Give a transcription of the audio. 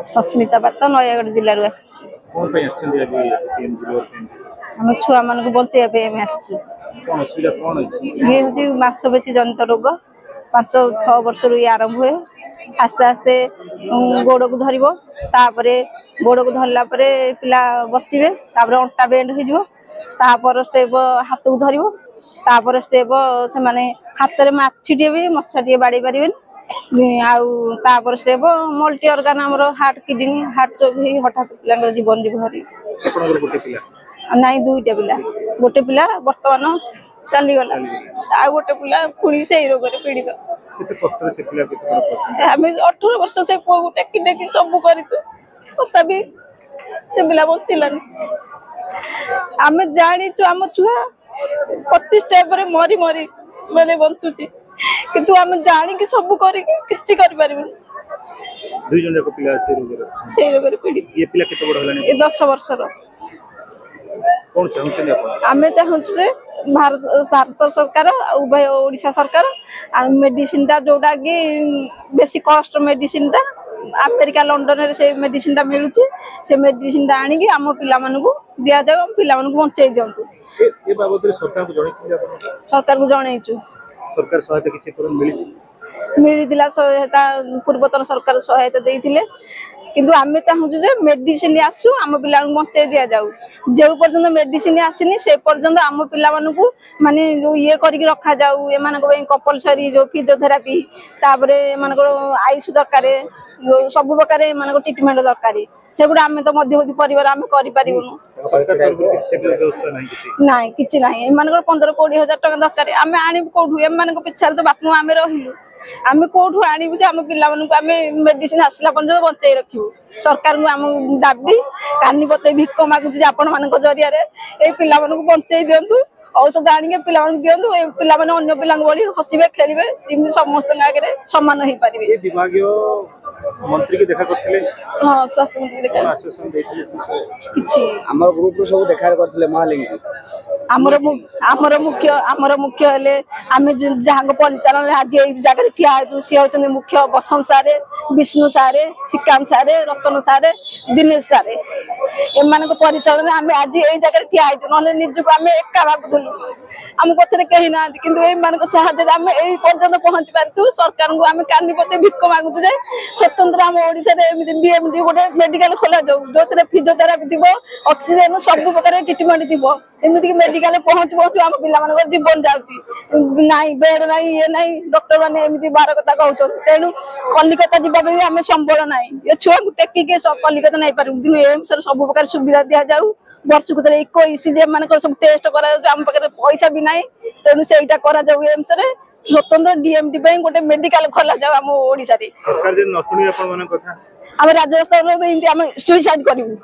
सस्मिता पात्र नयगढ़ जिले आम छुआ मान बचाई ये हूँ मांसपेशी जनित रोग 5-6 वर्ष ये आरंभ हुए आस्ते आस्ते गोड़ को धर गोड़ को धरला पिला बसवे अंटा बेंड हो स्टेप हाथ को धर स्टेप से माने हाथ में माछीटे भी मशा टे बाड़ी पारे आउर स्टेप मल्टी अर्गान आमर हार्ट किडनी हार्ट हठात पिला जीवन जीव हरी नाई 2टा पिला गोटे पिला बर्तमान चलीगला आ गोटे पिला पुणी से रोग पीड़ित आम 18 वर्ष से पुआ को टेकी टेकी सब कर पिला बचिलानी आम जाचु आम छुआ प्रति स्टेप मरी मरी मैंने बचुची किंतु आम जाणी सब कर 10 वर्ष आमे चाहूँ भारत सरकार उभय ओडिशा सरकार मेडिसिन टा जोटा कि बेसी कॉस्ट मेडिसिन टा अमेरिका लंडन से मेडिसिन टा मिलूँ से मेडिसिन टा आनिकी आम पिला मानकु दिया जाओ पिला मानकु बंचाई दिंतु सरकार को जनइचु सरकार सहायता किछि मिली सहायता पूर्वतन सरकार सहायता देइथिले किंतु आमे चाहूँ मेडिसिन आसू आम पिला बंचाई दि जाऊ जो पर्यंत मेडिसिन आसनी से पर्यंत आम पिला माने जो ये करके रखा जाऊ एम कंपलसरी जो फिजियोथेरापी एम आईस दरकार सब प्रकार एम ट्रिटमेंट दरकार से गुड़ा आम तो मध्यवर्ती परिवार आम करूँ ना कि ना एम 15-20 हजार टका दरकार आम आणु कौटू एम पिछा तो बापा आम रही आम कौटू आणु आम पिला आम मेडिसिन आसला पर्यटन बचाई रखू सरकार को आम दाबी कानी पते भिक मागुच आपण मान जरिया पिला बचाई दिंतु औषध आनिके पिला दिंतु पिला अन्य पिला भली हसबे खेलिए जमी समस्त आगे सामान हो पारे मंत्री की देखा करथिले हां स्वास्थ्य मंत्री देखा आश्वासन देथिले किछि हमर ग्रुप रो सब देखा करथिले महालिंग आमर मुख्य हेले आमे जहां परिचालन आज ए जगह ठिया सी होचन मुख्य बसंत सारे विष्णु सारे श्रीकांत सारे रतन सारे दिनेश सारे एमान को परिचालन आमे आज ए जगह ठिया न निजको आमे एका भाबुलु आम पछरे कहि ना किंतु ए मान को सहायता आमे ए पर्यंत पहुंच पारछु सरकार को आमे कानी पते भिक मागुछु जे स्वतंत्र आम ओडिसा रे एमि डीएमडी गोटे मेडिकल खोला जाऊ जोतरे फिजियोथेरापी दिबो ऑक्सीजन सब प्रकार ट्रीटमेंट दिबो एमि मेडिकल पहुंच आम पिला जीवन जाऊँगी नाई बेड ना ये ना डॉक्टर मैंने एमती बार कथा कहते तेणु कलिकता जावाई आम संबल ना ये छुआ को टेकिक कलिकता नहीं पार कि एम्स सब प्रकार सुविधा दि जाऊ वर्ष को 21 मान सब टेस्ट आम पाखे पैसा भी ना तेणु से एम्स स्वतंत्र डीएमडी गोटे मेडिकल खोला जाऊ आम ओडिशा रे आम राज्य स्तर में सुइसाइड करूँ।